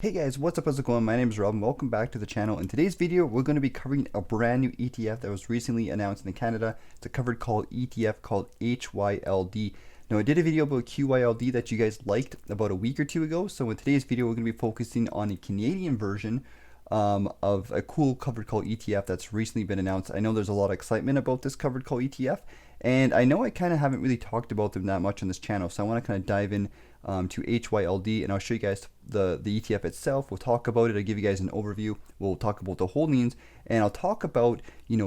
Hey guys, what's up, how's it going? My name is Rob and welcome back to the channel. In today's video, we're going to be covering a brand new ETF that was recently announced in Canada. It's a covered call ETF called HYLD. Now, I did a video about QYLD that you guys liked about a week or two ago. So in today's video, we're going to be focusing on a Canadian version of a cool covered call ETF that's recently been announced. I know there's a lot of excitement about this covered call ETF, and I know I kind of haven't really talked about them that much on this channel, so I want to kind of dive in to HYLD, and I'll show you guys the ETF itself. We'll talk about it. I'll give you guys an overview. We'll talk about the holdings, and I'll talk about,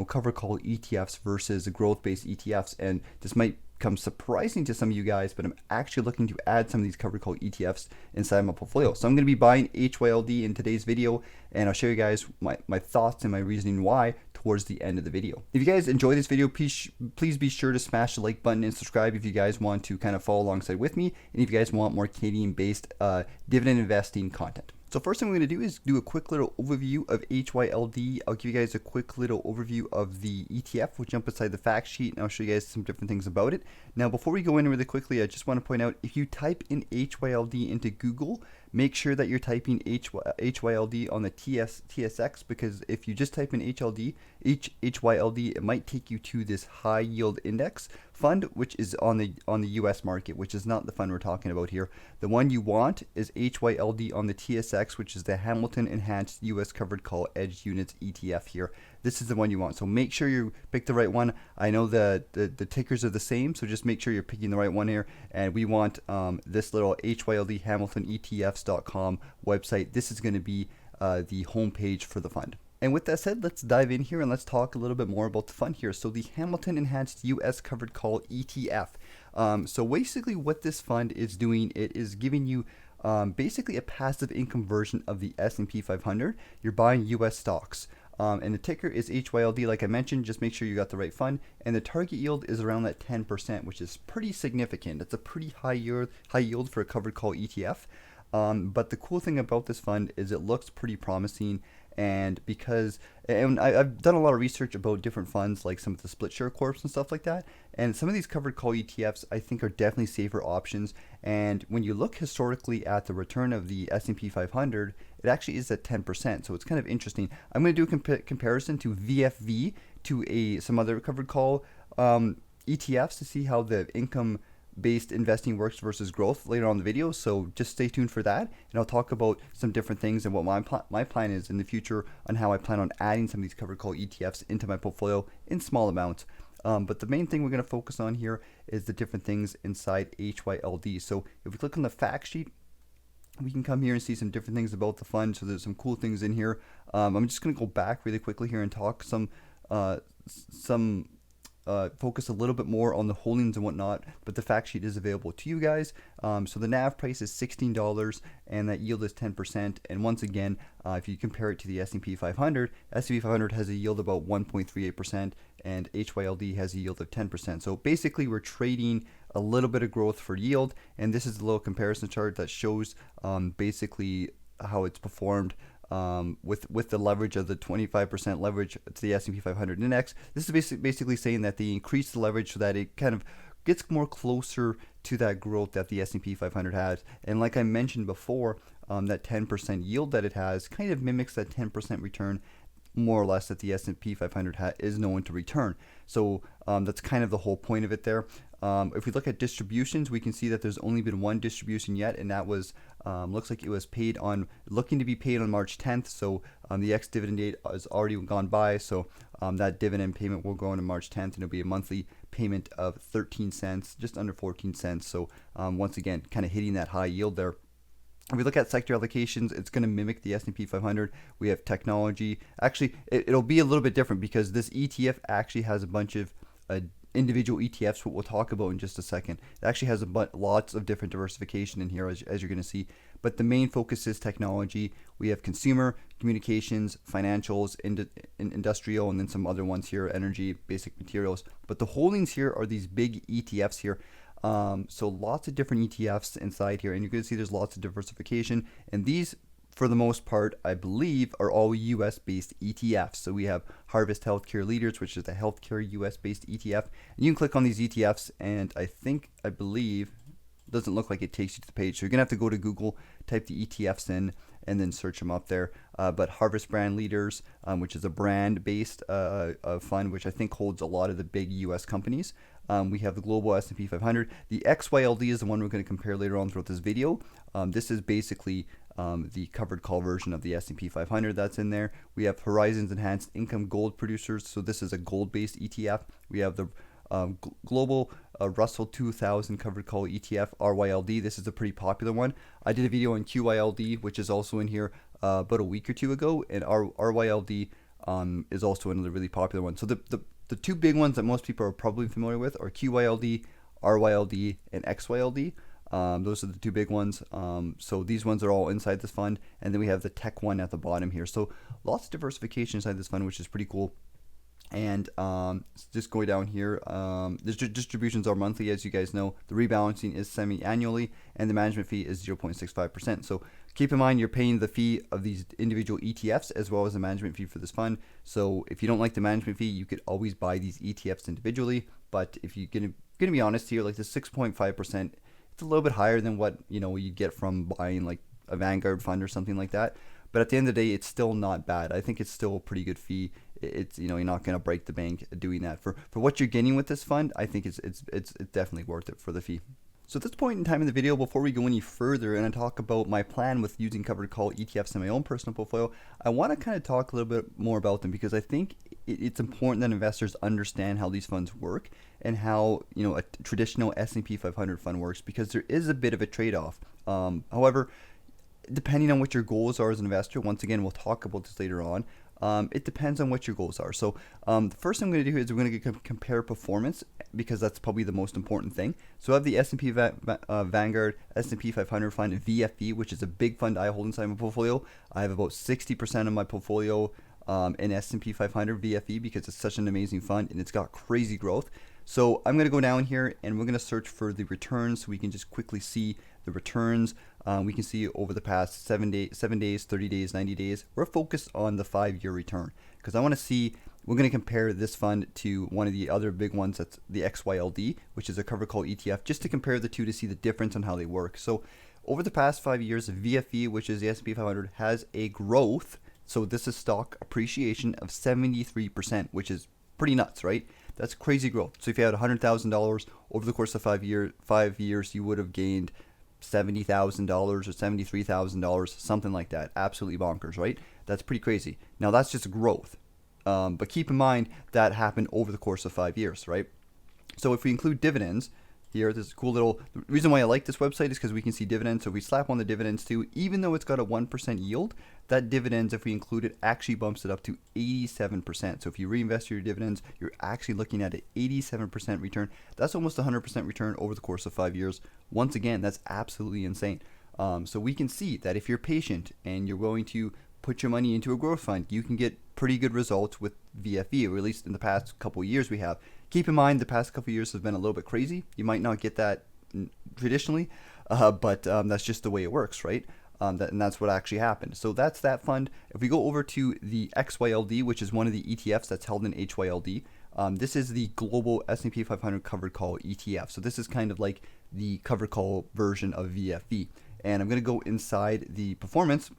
covered call ETFs versus growth-based ETFs. And this might come surprising to some of you guys, but I'm actually looking to add some of these covered call ETFs inside my portfolio. So I'm going to be buying HYLD in today's video, and I'll show you guys my thoughts and my reasoning why towards the end of the video. If you guys enjoy this video, please be sure to smash the like button and subscribe if you guys want to kind of follow alongside with me, and if you guys want more Canadian-based dividend investing content. So first thing we're going to do is do a quick little overview of HYLD. I'll give you guys a quick little overview of the ETF. We'll jump inside the fact sheet and I'll show you guys some different things about it. Now, before we go in really quickly, I just want to point out, if you type in HYLD into Google, make sure that you're typing HYLD on the TSX, because if you just type in HYLD, it might take you to this high yield index fund, which is on the US market, which is not the fund we're talking about here. The one you want is HYLD on the TSX, which is the Hamilton Enhanced US Covered Call Edge Units ETF here. This is the one you want, so make sure you pick the right one. I know the tickers are the same, so just make sure you're picking the right one here. And we want this little HYLD Hamilton ETFs.com website. This is going to be the homepage for the fund. And with that said, let's dive in here and let's talk a little bit more about the fund here. So the Hamilton Enhanced US Covered Call ETF. So basically what this fund is doing, it is giving you basically a passive income version of the S&P 500. You're buying US stocks. And the ticker is HYLD, like I mentioned. Just make sure you got the right fund. And the target yield is around that 10%, which is pretty significant. That's a pretty high yield for a covered call ETF. But the cool thing about this fund is it looks pretty promising. And I've done a lot of research about different funds, like some of the split share corps and stuff like that, and some of these covered call ETFs I think are definitely safer options. And when you look historically at the return of the S&P 500, it actually is at 10%, so it's kind of interesting. I'm going to do a comparison to VFV, to some other covered call ETFs, to see how the income based investing works versus growth later on in the video, so just stay tuned for that, and I'll talk about some different things and what my plan is in the future on how I plan on adding some of these covered call ETFs into my portfolio in small amounts. But the main thing we're going to focus on here is the different things inside HYLD. So if we click on the fact sheet, we can come here and see some different things about the fund. So there's some cool things in here. I'm just going to go back really quickly here and talk focus a little bit more on the holdings and whatnot, but the fact sheet is available to you guys. So the NAV price is $16 and that yield is 10%. And once again, if you compare it to the S&P 500, S&P 500 has a yield about 1.38% and HYLD has a yield of 10%. So basically we're trading a little bit of growth for yield, and this is a little comparison chart that shows basically how it's performed with the leverage of the 25% leverage to the S&P 500 index. This is basically saying that they increase the leverage so that it kind of gets more closer to that growth that the S&P 500 has. And like I mentioned before, that 10% yield that it has kind of mimics that 10% return more or less that the S&P 500 is known to return. So that's kind of the whole point of it there. If we look at distributions, we can see that there's only been one distribution yet, and that was looks like it was looking to be paid on March 10th. So the ex-dividend date has already gone by, so that dividend payment will go on March 10th, and it'll be a monthly payment of 13 cents, just under 14 cents. So once again, kind of hitting that high yield there. If we look at sector allocations, it's going to mimic the S&P 500. We have technology. Actually, it'll be a little bit different because this ETF actually has a bunch of individual ETFs, what we'll talk about in just a second. It actually has lots of different diversification in here, as you're going to see. But the main focus is technology. We have consumer, communications, financials, industrial, and then some other ones here, energy, basic materials. But the holdings here are these big ETFs here. So lots of different ETFs inside here, and you're going to see there's lots of diversification, and these for the most part I believe are all US based ETFs. So we have Harvest Healthcare Leaders, which is a healthcare US based ETF, and you can click on these ETFs, and I believe doesn't look like it takes you to the page, so you're gonna have to go to Google, type the ETFs in, and then search them up there. But Harvest Brand Leaders, which is a brand-based fund, which I think holds a lot of the big U.S. companies. We have the global S&P 500. The XYLD is the one we're going to compare later on throughout this video. This is basically the covered call version of the S&P 500 that's in there. We have Horizons Enhanced Income Gold Producers. So this is a gold-based ETF. We have the global Russell 2000 covered call ETF, RYLD. This is a pretty popular one. I did a video on QYLD, which is also in here about a week or two ago, and RYLD is also another really popular one. So the two big ones that most people are probably familiar with are QYLD, RYLD, and XYLD. Those are the two big ones. So these ones are all inside this fund, and then we have the tech one at the bottom here. So lots of diversification inside this fund, which is pretty cool. And just going down here, the distributions are monthly, as you guys know. The rebalancing is semi-annually, and the management fee is 0.65%. So keep in mind, you're paying the fee of these individual ETFs as well as the management fee for this fund. So if you don't like the management fee, you could always buy these ETFs individually. But if you're gonna be honest here, like the 6.5%, it's a little bit higher than what you'd get from buying like a Vanguard fund or something like that. But at the end of the day, it's still not bad. I think it's still a pretty good fee. It's you're not going to break the bank doing that for what you're getting with this fund. I think it's definitely worth it for the fee. So at this point in time in the video, before we go any further and I talk about my plan with using covered call ETFs in my own personal portfolio, I want to kind of talk a little bit more about them, because I think it's important that investors understand how these funds work and how a traditional S&P 500 fund works, because there is a bit of a trade-off. However, depending on what your goals are as an investor, once again, we'll talk about this later on. It depends on what your goals are. So the first thing I'm going to do is we're going to compare performance, because that's probably the most important thing. So I have the S&P Vanguard S&P 500 fund, VFE, which is a big fund I hold inside my portfolio. I have about 60% of my portfolio in S&P 500 VFE, because it's such an amazing fund and it's got crazy growth. So I'm going to go down here and we're going to search for the returns, so we can just quickly see the returns. We can see over the past 7 days, 30 days, 90 days. We're focused on the 5-year return, because I want to see, we're going to compare this fund to one of the other big ones, that's the XYLD, which is a covered call ETF, just to compare the two to see the difference on how they work. So over the past 5 years, VFE, which is the S&P 500, has a growth. So this is stock appreciation of 73%, which is pretty nuts, right? That's crazy growth. So if you had $100,000 over the course of 5 years, you would have gained $70,000 or $73,000, something like that. Absolutely bonkers, right? That's pretty crazy. Now that's just growth, but keep in mind that happened over the course of 5 years, right? So if we include dividends here, this is a cool little, the reason why I like this website is because we can see dividends. So if we slap on the dividends too, even though it's got a 1% yield, that dividends, if we include it, actually bumps it up to 87%. So if you reinvest your dividends, you're actually looking at an 87% return. That's almost 100% return over the course of 5 years. Once again, that's absolutely insane. So we can see that if you're patient and you're willing to put your money into a growth fund, you can get pretty good results with VFE, or at least in the past couple of years we have. Keep in mind, the past couple of years have been a little bit crazy. You might not get that traditionally, but that's just the way it works, right? And that's what actually happened. So that's that fund. If we go over to the XYLD, which is one of the ETFs that's held in HYLD, this is the global S&P 500 covered call ETF. So this is kind of like the covered call version of VFE. And I'm going to go inside the performance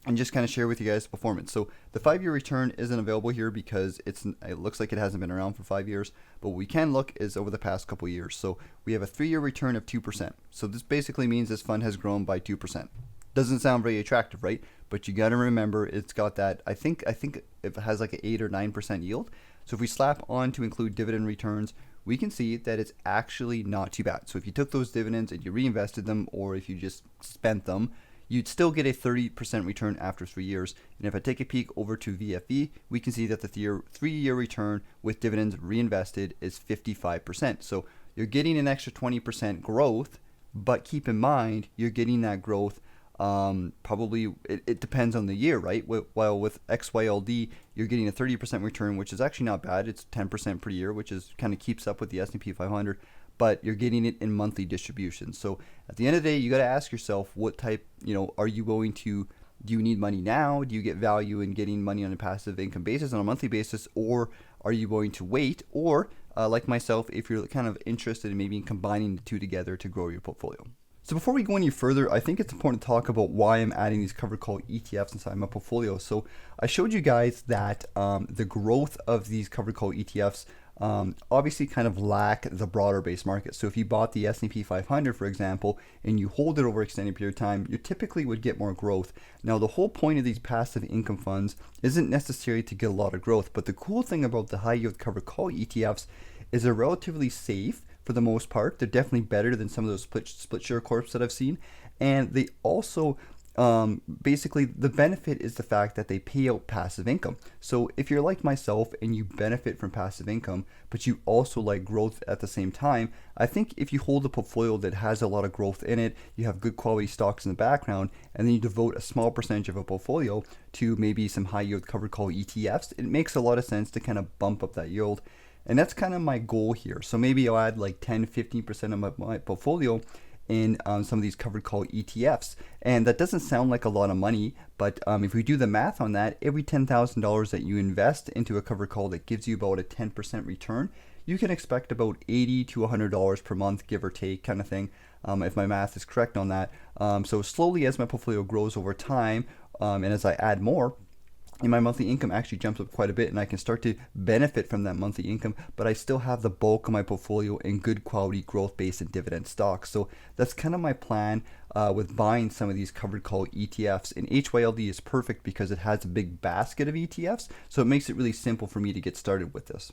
and just kind of share with you guys the performance. So the 5-year return isn't available here because it looks like it hasn't been around for 5 years, but what we can look is over the past couple of years. So we have a 3-year return of 2%. So this basically means this fund has grown by 2%. Doesn't sound very attractive, right? But you got to remember, it's got that, I think it has like an 8 or 9% yield. So if we slap on to include dividend returns, we can see that it's actually not too bad. So if you took those dividends and you reinvested them, or if you just spent them, you'd still get a 30% return after 3 years. And if I take a peek over to VFE, we can see that the 3-year return with dividends reinvested is 55%. So you're getting an extra 20% growth, but keep in mind, you're getting that growth probably, it depends on the year, right? While with XYLD, you're getting a 30% return, which is actually not bad. It's 10% per year, which is kind of keeps up with the S&P 500. But you're getting it in monthly distributions. So at the end of the day, you got to ask yourself, what type, are you going to, do you need money now? Do you get value in getting money on a passive income basis, on a monthly basis, or are you going to wait? Or like myself, if you're kind of interested in maybe combining the two together to grow your portfolio. So before we go any further, I think it's important to talk about why I'm adding these covered call ETFs inside my portfolio. So I showed you guys that the growth of these covered call ETFs obviously kind of lack the broader base market. So if you bought the S&P 500, for example, and you hold it over an extended period of time, you typically would get more growth. Now, the whole point of these passive income funds isn't necessarily to get a lot of growth, but the cool thing about the high yield covered call ETFs is they're relatively safe for the most part. They're definitely better than some of those split share corps that I've seen. And they also basically, the benefit is the fact that they pay out passive income. So if you're like myself and you benefit from passive income, but you also like growth at the same time, I think if you hold a portfolio that has a lot of growth in it, you have good quality stocks in the background, and then you devote a small percentage of a portfolio to maybe some high yield covered call ETFs, it makes a lot of sense to kind of bump up that yield. And that's kind of my goal here. So maybe I'll add like 10-15% of my portfolio in some of these covered call ETFs. And that doesn't sound like a lot of money, but if we do the math on that, every $10,000 that you invest into a covered call that gives you about a 10% return, you can expect about $80 to $100 per month, give or take, kind of thing, if my math is correct on that. So slowly as my portfolio grows over time, and as I add more, and my monthly income actually jumps up quite a bit, and I can start to benefit from that monthly income, but I still have the bulk of my portfolio in good quality growth based and dividend stocks. So that's kind of my plan with buying some of these covered call ETFs. And HYLD is perfect because it has a big basket of ETFs, so it makes it really simple for me to get started with this.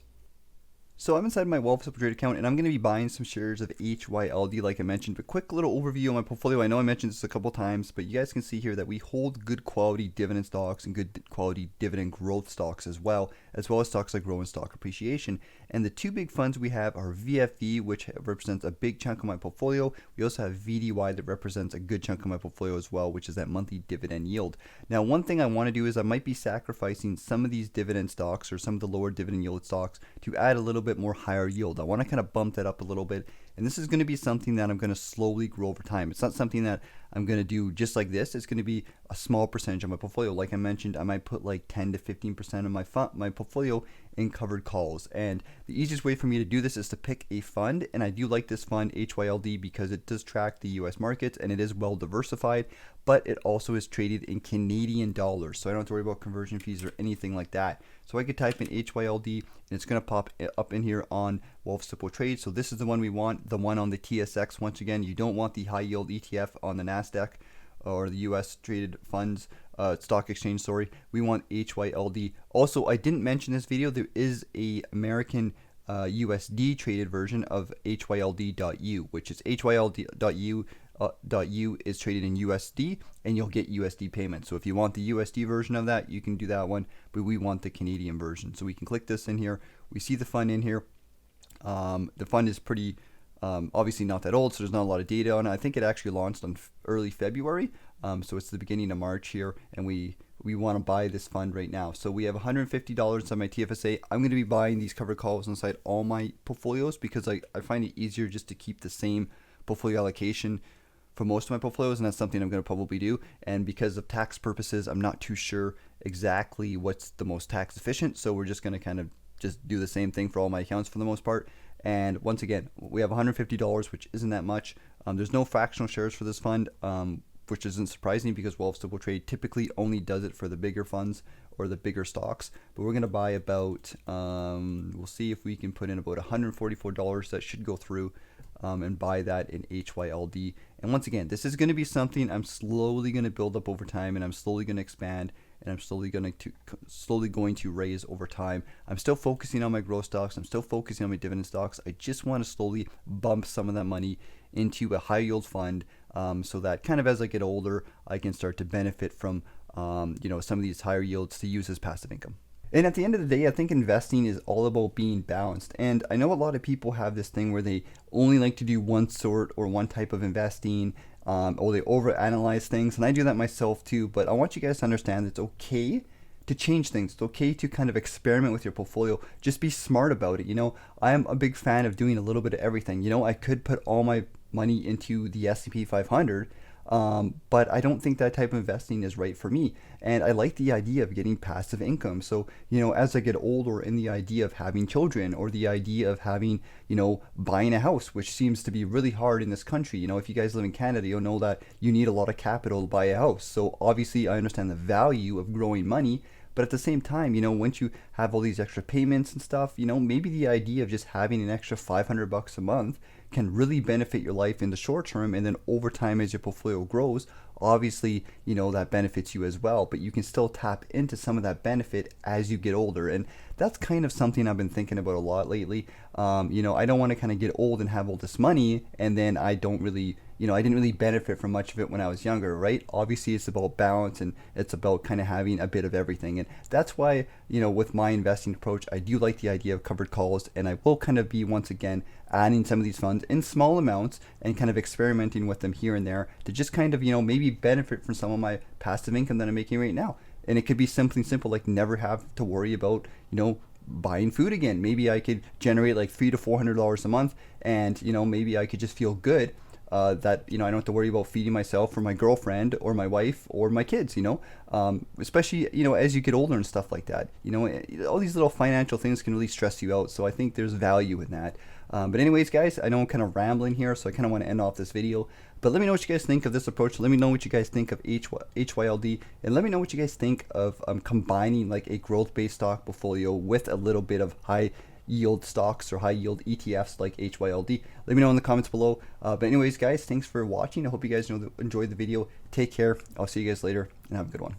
So I'm inside my Wealth Simple Trade account, and I'm going to be buying some shares of HYLD like I mentioned. But quick little overview on my portfolio. I know I mentioned this a couple times, but you guys can see here that we hold good quality dividend stocks and good quality dividend growth stocks as well as stocks like growing stock appreciation. And the two big funds we have are VFV, which represents a big chunk of my portfolio. We also have VDY that represents a good chunk of my portfolio as well, which is that monthly dividend yield. Now, one thing I want to do is I might be sacrificing some of these dividend stocks or some of the lower dividend yield stocks to add a little bit more higher yield. I want to kind of bump that up a little bit, and this is going to be something that I'm going to slowly grow over time. It's not something that I'm going to do just like this. It's going to be a small percentage of my portfolio. Like I mentioned, I might put like 10 to 15% of my portfolio in covered calls. And the easiest way for me to do this is to pick a fund, and I do like this fund HYLD because it does track the US markets and it is well diversified, but it also is traded in Canadian dollars, so I don't have to worry about conversion fees or anything like that. So I could type in HYLD and it's going to pop up in here on Wealth Simple Trade. So this is the one we want, the one on the TSX. Once again, you don't want the high yield ETF on the NASDAQ or the US traded funds stock exchange, sorry. We want HYLD. Also, I didn't mention this video, there is a American USD traded version of HYLD.U, which is HYLD.U is traded in USD, and you'll get USD payments. So if you want the USD version of that, you can do that one, but we want the Canadian version. So we can click this in here. We see the fund in here. The fund is pretty obviously not that old, so there's not a lot of data on it. I think it actually launched on early February, so it's the beginning of March here, and we want to buy this fund right now. So we have $150 on my TFSA. I'm going to be buying these covered calls inside all my portfolios because I find it easier just to keep the same portfolio allocation for most of my portfolios, and that's something I'm going to probably do. And because of tax purposes, I'm not too sure exactly what's the most tax efficient, so we're just going to kind of just do the same thing for all my accounts for the most part. And once again, we have $150, which isn't that much. There's no fractional shares for this fund, which isn't surprising because Wealth Simple Trade typically only does it for the bigger funds or the bigger stocks. But we're going to buy about, we'll see if we can put in about $144. That should go through, and buy that in HYLD. And once again, this is going to be something I'm slowly going to build up over time, and I'm slowly going to expand, and I'm slowly going to raise over time. I'm still focusing on my growth stocks. I'm still focusing on my dividend stocks. I just want to slowly bump some of that money into a high yield fund, so that kind of as I get older, I can start to benefit from some of these higher yields to use as passive income. And at the end of the day, I think investing is all about being balanced. And I know a lot of people have this thing where they only like to do one sort or one type of investing, or they overanalyze things. And I do that myself too. But I want you guys to understand that it's okay to change things. It's okay to kind of experiment with your portfolio. Just be smart about it. I am a big fan of doing a little bit of everything. I could put all my money into the S&P 500. But I don't think that type of investing is right for me. And I like the idea of getting passive income. So, as I get older, in the idea of having children, or the idea of having, buying a house, which seems to be really hard in this country. If you guys live in Canada, you'll know that you need a lot of capital to buy a house. So obviously I understand the value of growing money, but at the same time, once you have all these extra payments and stuff, maybe the idea of just having an extra $500 a month can really benefit your life in the short term, and then over time as your portfolio grows, obviously that benefits you as well, but you can still tap into some of that benefit as you get older. And that's kind of something I've been thinking about a lot lately. I don't want to kind of get old and have all this money and then I don't really, I didn't really benefit from much of it when I was younger, right? Obviously it's about balance, and it's about kind of having a bit of everything. And that's why, with my investing approach, I do like the idea of covered calls, and I will kind of be, once again, adding some of these funds in small amounts and kind of experimenting with them here and there to just kind of, maybe benefit from some of my passive income that I'm making right now. And it could be something simple like never have to worry about, buying food again. Maybe I could generate like $300 to $400 a month, and maybe I could just feel good that I don't have to worry about feeding myself or my girlfriend or my wife or my kids. Especially as you get older and stuff like that. All these little financial things can really stress you out. So I think there's value in that. But anyways, guys, I know I'm kind of rambling here, so I kind of want to end off this video. But let me know what you guys think of this approach. Let me know what you guys think of HYLD, and let me know what you guys think of combining like a growth-based stock portfolio with a little bit of high yield stocks or high yield ETFs like HYLD. Let me know in the comments below. But anyways, guys, thanks for watching. I hope you guys enjoyed the video. Take care. I'll see you guys later, and have a good one.